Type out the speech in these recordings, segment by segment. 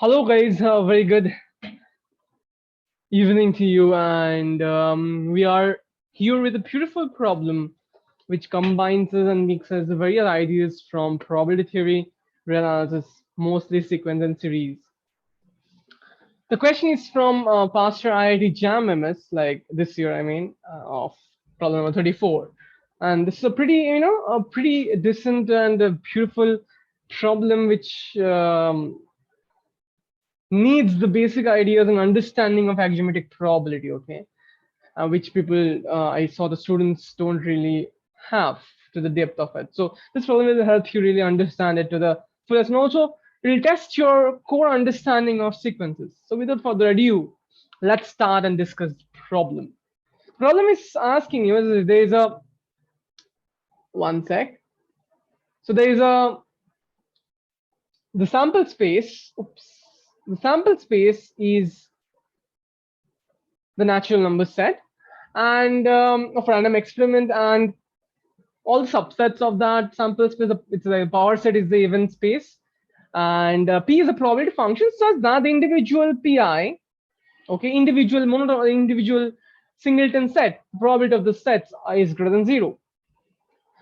Hello, guys. Very good evening to you. And we are here with a beautiful problem which combines us and mixes the various ideas from probability theory, real analysis, mostly sequence and series. The question is from Pastor IIT Jam MS, like this year, of problem number 34. And this is a pretty decent and a beautiful problem which needs the basic ideas and understanding of axiomatic probability, okay, which people I saw the students don't really have to the depth of it. So this problem will help you really understand it to the fullest, and also it will test your core understanding of sequences. So without further ado, let's start and discuss the problem. Problem is asking you is there is a one sec. So there is a the sample space. Oops. The sample space is the natural number set and of random experiment, and all the subsets of that sample space, it's the power set is the event space, and p is a probability function such that the individual pi, okay, individual singleton set probability of the sets is greater than 0.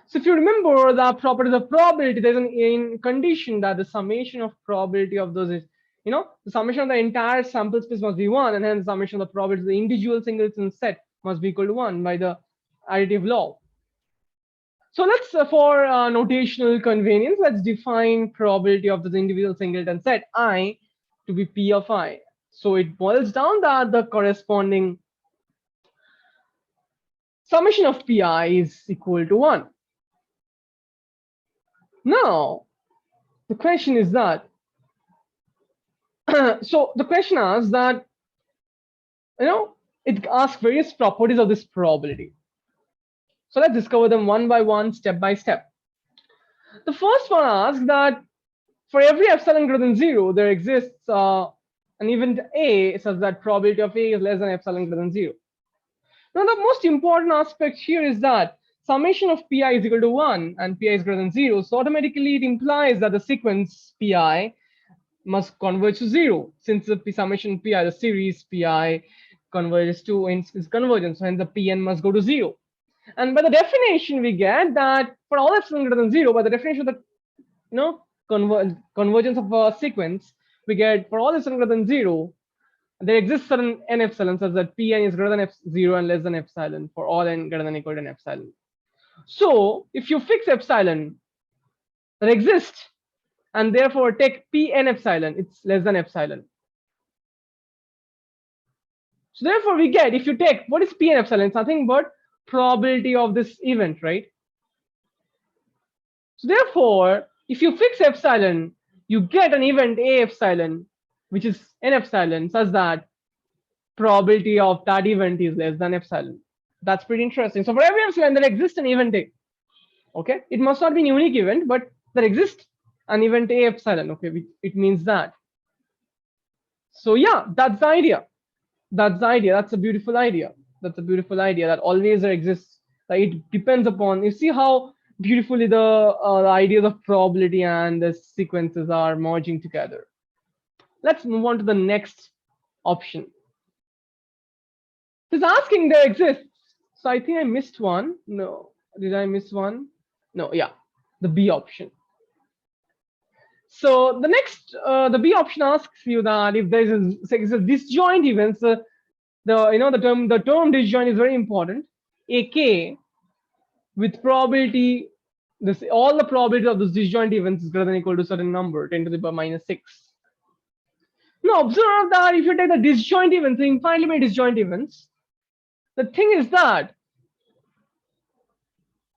So if you remember the properties of probability, there's an in condition that the summation of probability of those is, the summation of the entire sample space must be 1, and hence the summation of the probability of the individual singleton set must be equal to 1 by the additive law. So let's, for notational convenience, let's define probability of the individual singleton set I to be P of I. So it boils down that the corresponding summation of Pi is equal to 1. Now, the question is that, so the question asks that, it asks various properties of this probability. So let's discover them one by one, step by step. The first one asks that for every epsilon greater than 0, there exists an event A such that probability of A is less than epsilon greater than 0. Now, the most important aspect here is that summation of Pi is equal to 1 and Pi is greater than 0. So automatically it implies that the sequence Pi must converge to 0, since the summation Pi, the series Pi converges to its convergence, so hence the Pn must go to 0. And by the definition, we get that for all epsilon greater than 0, by the definition of the convergence of a sequence, we get for all epsilon greater than 0, there exists certain n epsilon such that Pn is greater than f0 and less than epsilon for all n greater than equal to n epsilon. So if you fix epsilon that exists and therefore take Pn epsilon, it's less than epsilon. So therefore we get, if you take, what is Pn epsilon? It's nothing but probability of this event, right? So therefore, if you fix epsilon, you get an event A epsilon, which is n epsilon, such that probability of that event is less than epsilon. That's pretty interesting. So for every epsilon, there exists an event A. Okay, it must not be a unique event, but there exists an event A epsilon. Okay, it means that. So yeah, that's the idea. That's the idea. That's a beautiful idea. That's a beautiful idea that always there exists. Like it depends upon, you see how beautifully the ideas of probability and the sequences are merging together. Let's move on to the next option. It's asking there exists. So I think I missed one. No, did I miss one? No, yeah, the B option. So the next, the B option asks you that if there is a disjoint events, the term disjoint is very important. AK with probability, all the probability of this disjoint events is greater than or equal to a certain number, 10 to the power minus 6. Now observe that if you take the disjoint events, the infinitely many disjoint events, the thing is that,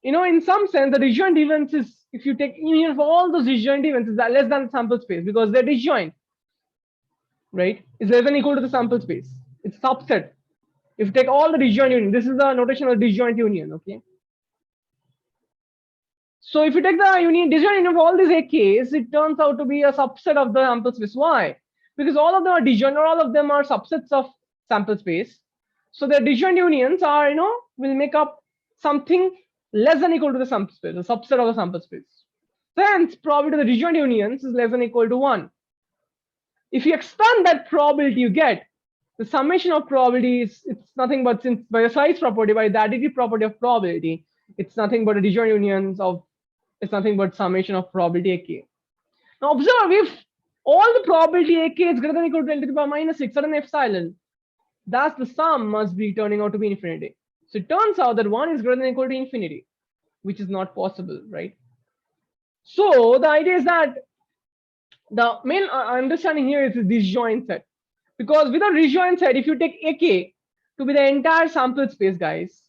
in some sense, the disjoint events is, if you take union for all those disjoint events, is less than the sample space because they're disjoint, right? It's less than or equal to the sample space. It's subset. If you take all the disjoint union, this is the notation of disjoint union, okay? So if you take the disjoint union of all these AKs, it turns out to be a subset of the sample space. Why? Because all of them are disjoint, or all of them are subsets of sample space. So the disjoint unions are, will make up something less than or equal to the sample space, a subset of the sample space. Hence, probability of the disjoint unions is less than or equal to 1. If you expand that probability, you get the summation of probabilities. It's nothing but, since by the size property, by the additive property of probability, it's nothing but a disjoint unions of, it's nothing but summation of probability ak. Now observe, if all the probability ak is greater than or equal to 10 to the power minus 6 or an epsilon, thus the sum must be turning out to be infinity. So it turns out that 1 is greater than or equal to infinity, which is not possible, right? So the idea is that the main understanding here is the disjoint set. Because with a disjoint set, if you take AK to be the entire sample space, guys,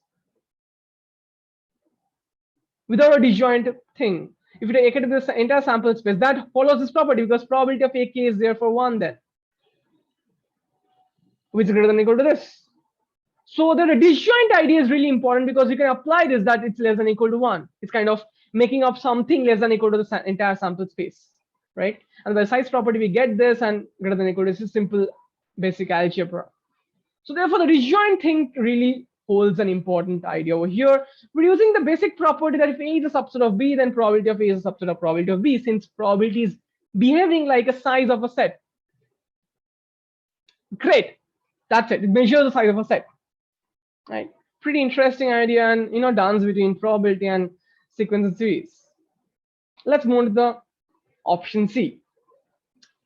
without a disjoint thing, if you take AK to be the entire sample space, that follows this property, because probability of AK is therefore 1 then, which is greater than or equal to this. So the disjoint idea is really important, because you can apply this, that it's less than or equal to 1. It's kind of making up something less than or equal to the entire sample space, right? And by the size property, we get this, and greater than or equal to this is simple basic algebra. So therefore, the disjoint thing really holds an important idea over here. We're using the basic property that if A is a subset of B, then probability of A is a subset of probability of B, since probability is behaving like a size of a set. Great. That's it. It measures the size of a set. Right. Pretty interesting idea, and dance between probability and sequence and series. Let's move to the option C.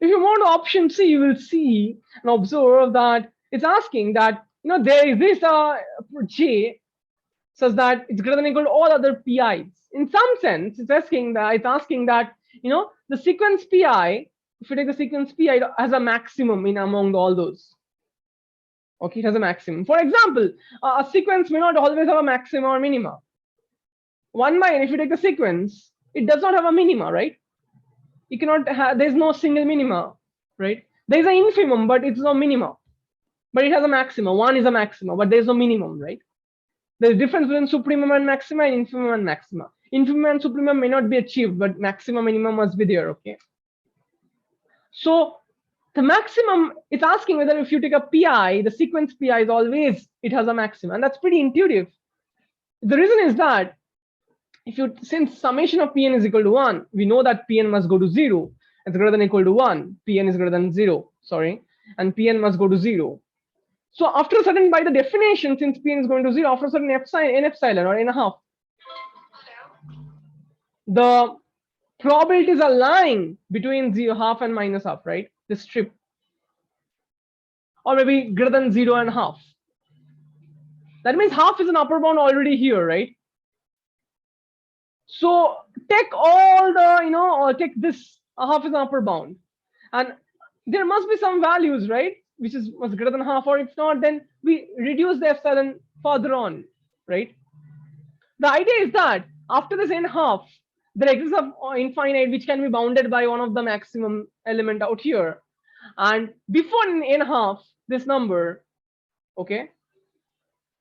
If you move to option C, you will see and observe that it's asking that there is this J such that it's greater than or equal to all other PIs. In some sense, it's asking that the sequence PI, if you take the sequence PI, it has a maximum in among all those. Okay, it has a maximum. For example, a sequence may not always have a maxima or minima. 1 by n, if you take the sequence, it does not have a minima, right? You cannot have, there's no single minima, right? There's an infimum, but it's no minima. But it has a maxima. 1 is a maxima, but there's no minimum, right? There's a difference between supremum and maxima and infimum and maxima. Infimum and supremum may not be achieved, but maxima minimum must be there, okay? So the maximum, it's asking whether if you take a PI, the sequence PI is always, it has a maximum, and that's pretty intuitive. The reason is that since summation of Pn is equal to 1, we know that Pn must go to 0. It's greater than or equal to 1. Pn is greater than 0, sorry, and Pn must go to 0. So after a certain, by the definition, since Pn is going to 0, after a certain n epsilon or n half, the probabilities are lying between 0, half and minus half, right? This strip, or maybe greater than 0 and half. That means half is an upper bound already here, right? So take all the, or take this, half is an upper bound, and there must be some values, right, which is was greater than half, or if not, then we reduce the epsilon further on, right? The idea is that after this n half, there exists a infinite which can be bounded by one of the maximum element out here, and before n half, this number, okay,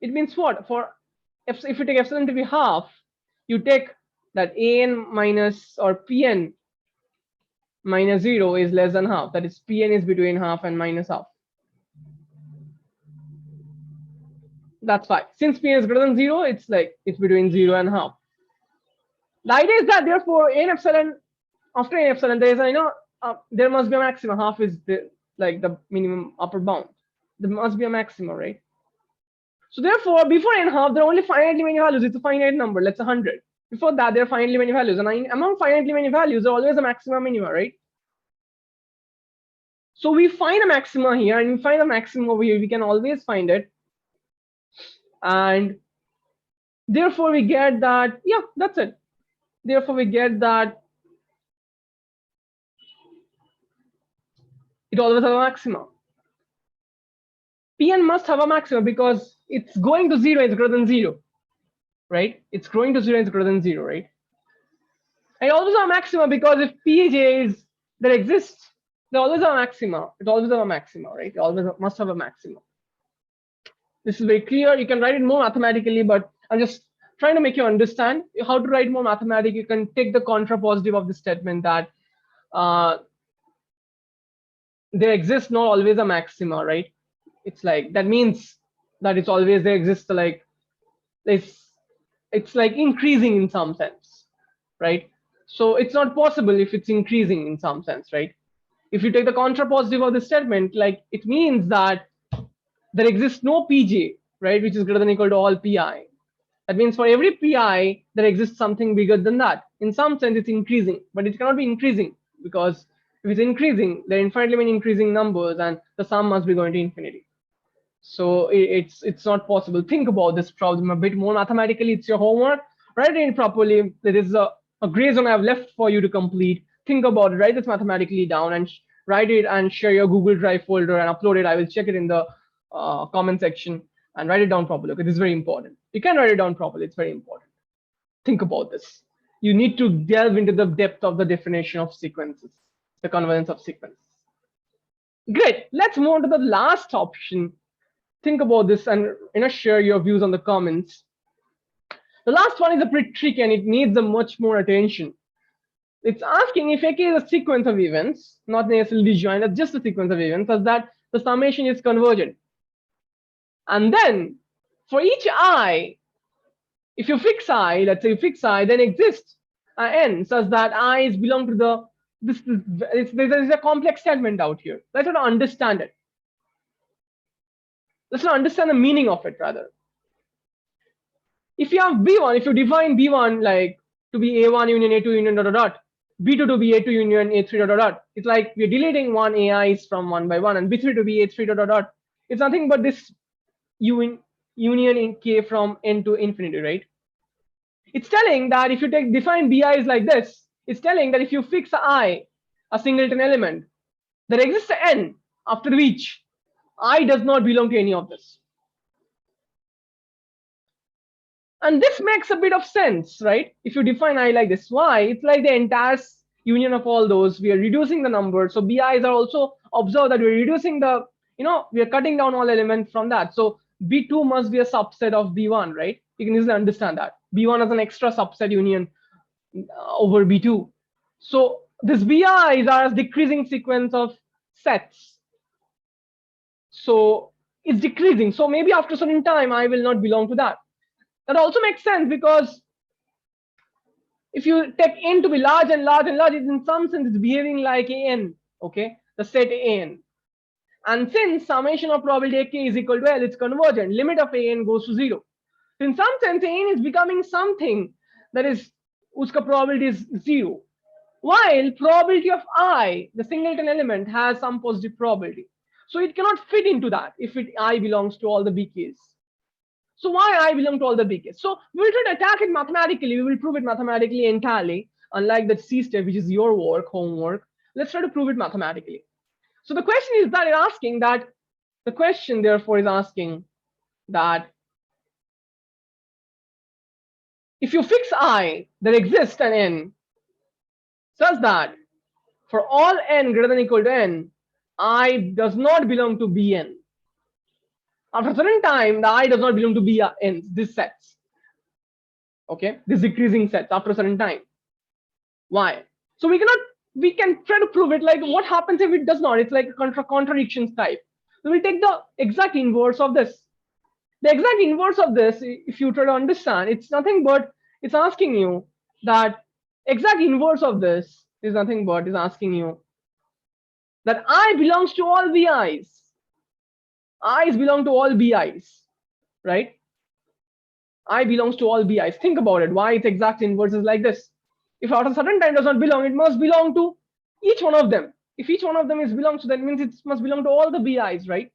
it means what? For if you take epsilon to be half, you take that an minus or Pn minus 0 is less than half. That is, Pn is between half and minus half. That's fine. Since Pn is greater than 0, it's between 0 and half. The idea is that therefore n epsilon, after n epsilon, there is there must be a maximum. Half is the minimum upper bound. There must be a maximum, right? So therefore, before n half, there are only finitely many values. It's a finite number. Let's say 100. Before that, there are finitely many values, and among finitely many values, there are always a maxima minima, right? So we find a maxima here, and we find a maximum over here. We can always find it, and therefore we get that. Yeah, that's it. Therefore, we get that it always has a maxima. Pn must have a maxima because it's going to 0. It's greater than 0, right? It's going to 0. It's greater than 0, right? And always a maxima because if Pj is there exists, there always a maxima. It always have a maxima, right? It always must have a maxima. This is very clear. You can write it more mathematically, but I'm just trying to make you understand how to write more mathematically. You can take the contrapositive of the statement that there exists not always a maxima, right? It's that means that it's always there exists it's increasing in some sense, right? So it's not possible if it's increasing in some sense, right? If you take the contrapositive of this statement, like it means that there exists no pj, right, which is greater than or equal to all pi. That means for every pi, there exists something bigger than that. In some sense, it's increasing, but it cannot be increasing, because if it's increasing, there are infinitely many increasing numbers, and the sum must be going to infinity. So it's not possible. Think about this problem a bit more mathematically. It's your homework. Write it properly. There is a gray zone I've left for you to complete. Think about it. Write this mathematically down and write it and share your Google Drive folder and upload it. I will check it in the comment section and write it down properly. Okay, this is very important. You can write it down properly. It's very important. Think about this. You need to delve into the depth of the definition of sequences, the convergence of sequences. Great. Let's move on to the last option. Think about this and share your views on the comments. The last one is a pretty tricky and it needs a much more attention. It's asking if AK is a sequence of events, not necessarily disjoint, it's just a sequence of events, such that the summation is convergent. And then for each I, if you fix I, let's say you fix I, then exists n such that i's belong to the there's a complex statement out here. Let's not understand it. Let's not understand the meaning of it rather. If you have B1, if you define B1 like to be A1 union A2 union dot dot dot, B2 to be A2 union A3 dot dot dot, it's like we're deleting one AIs from one by one, and B3 to be A3 dot dot dot. It's nothing but this union in K from n to infinity, right? It's telling that if you define BIs like this, it's telling that if you fix I, a singleton element, there exists an n after which I does not belong to any of this. And this makes a bit of sense, right? If you define I like this, why? It's like the entire union of all those. We are reducing the number. So BIs are also observed that we're reducing the, we are cutting down all elements from that. So B2 must be a subset of B1, right? You can easily understand that. B1 is an extra subset union over B2. So this BIs are a decreasing sequence of sets. So it's decreasing. So maybe after a certain time, I will not belong to that. That also makes sense because if you take n to be large and large and large, in some sense it's behaving like an, okay, the set an. And since summation of probability ak is equal to L, it's convergent. Limit of an goes to 0. So in some sense, an is becoming something that is whose probability is 0. While probability of I, the singleton element, has some positive probability. So it cannot fit into that if I belongs to all the BKs. So why I belong to all the BKs? So we will try to attack it mathematically. We will prove it mathematically entirely, unlike that C step, which is your work, homework. Let's try to prove it mathematically. So the question is that it's asking that, the question therefore is asking that if you fix I, there exists an n such that for all n greater than or equal to n, I does not belong to Bn. After a certain time, the I does not belong to Bn, this sets. Okay, this decreasing sets after a certain time. Why? So we can try to prove it, like what happens if it does not? It's like a contradictions type. So we'll take the exact inverse of this. The exact inverse of this, if you try to understand, it's nothing but it's asking you that exact inverse of this is nothing but is asking you that I belongs to all BIs. I's belong to all BIs, right? I belongs to all BIs. Think about it. Why its exact inverse is like this? If after a certain time does not belong, it must belong to each one of them. If each one of them is belongs to, that means it must belong to all the BIs, right?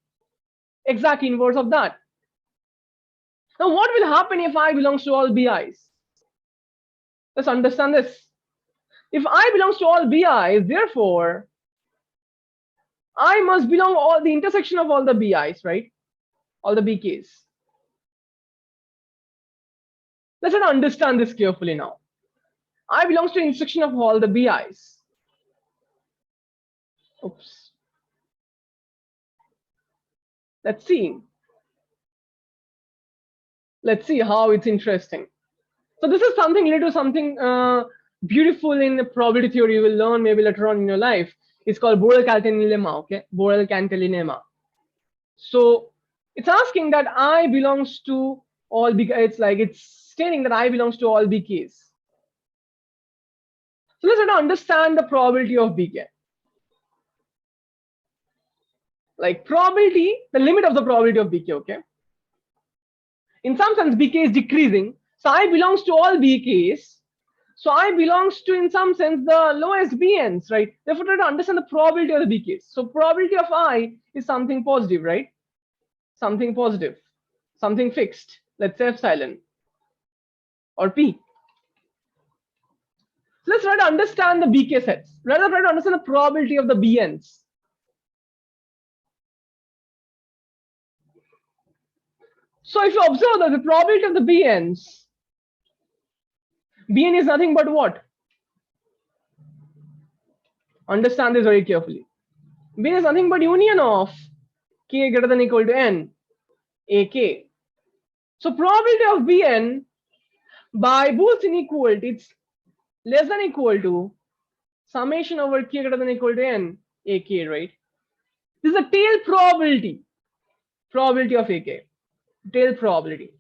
Exact inverse of that. Now, what will happen if I belongs to all BIs? Let's understand this. If I belongs to all BIs, therefore, I must belong all the intersection of all the BIs, right? All the BKs. Let's understand this carefully now. I belongs to intersection of all the BIs. Oops. Let's see. Let's see how it's interesting. So this is something related to something beautiful in the probability theory you will learn maybe later on in your life. It's called Borel-Cantelli lemma, okay? Borel-Cantelli lemma. So it's asking that I belongs to all BKs. It's stating that I belongs to all BKs. So let's understand the probability of BK. like probability, the limit of the probability of bk, okay? In some sense, bk is decreasing. So I belongs to all bk's. So I belongs to, in some sense, the lowest bn's, right? Therefore, try to understand the probability of the bk's. So probability of I is something positive, right? Something positive, something fixed. Let's say epsilon or p. So let's try to understand the bk sets. Rather try to understand the probability of the bn's. So if you observe that the probability of the bn's, bn is nothing but what? Understand this very carefully. Bn is nothing but union of k greater than equal to n, ak. So probability of bn by Boole's inequality, it's less than equal to summation over k greater than equal to n, ak, right? This is a tail probability, probability of ak, tail probability.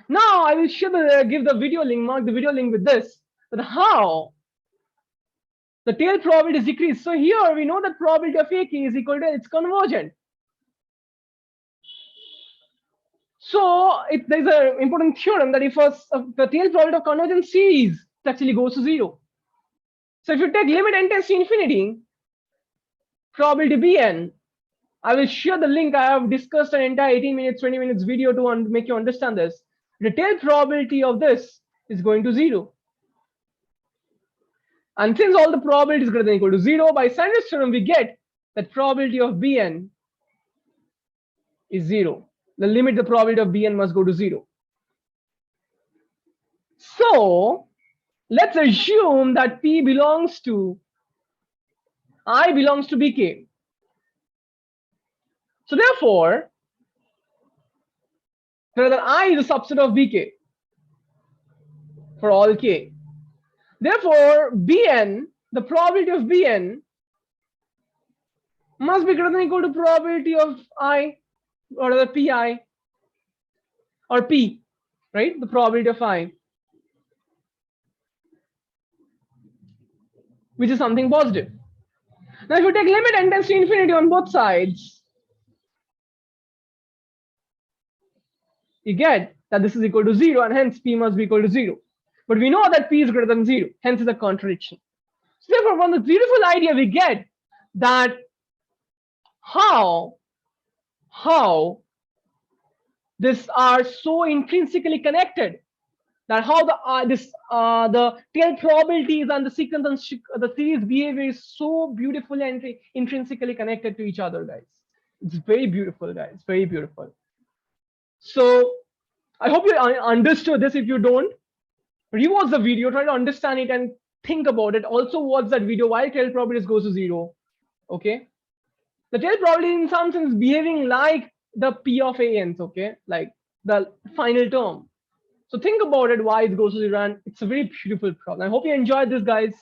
Now I will give the video link, mark the video link with this, that how the tail probability is decreased. So here we know that probability of ak is equal to, it's convergent. So there's an important theorem that if the tail probability of convergent series actually goes to 0. So if you take limit n tends to infinity, probability bn, I will share the link. I have discussed an entire 18 minutes, 20 minutes video to make you understand this. The tail probability of this is going to 0. And since all the probability is greater than or equal to 0, by Sanders theorem, we get that probability of bn is 0. The limit the probability of bn must go to 0. So let's assume that P belongs to, I belongs to bk. So therefore, that I is a subset of bk for all k. Therefore, bn, the probability of bn must be greater than equal to probability of I, or rather pi, or p, right? The probability of I, which is something positive. Now, if you take limit n tends to infinity on both sides, you get that this is equal to 0, and hence p must be equal to 0. But we know that p is greater than 0, hence is a contradiction. So therefore, from the beautiful idea we get that how these are so intrinsically connected, that how the tail probabilities and the sequence and the series behavior is so beautifully and intrinsically connected to each other, guys. It's very beautiful, guys. Very beautiful. So I hope you understood this. If you don't, rewatch the video, try to understand it and think about it. Also watch that video while tail probabilities goes to 0. Okay, the tail probability in some sense behaving like the p of ans, okay, like the final term. So think about it, why it goes to 0, and it's a very beautiful problem. I hope you enjoyed this, guys.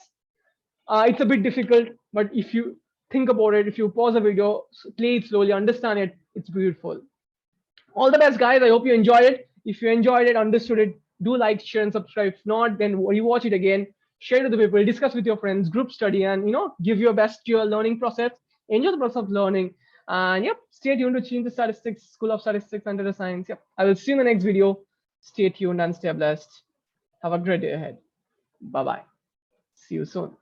It's a bit difficult, but if you think about it, if you pause the video, play it slowly, understand it, it's beautiful. All the best, guys. I hope you enjoyed it. If you enjoyed it, understood it, do like, share, and subscribe. If not, then rewatch it again, share it with the people, discuss with your friends, group study, and give your best to your learning process. Enjoy the process of learning. And yep, stay tuned to Cheenta Statistics, School of Statistics and Data Science. Yep, I will see you in the next video. Stay tuned and stay blessed. Have a great day ahead. Bye-bye. See you soon.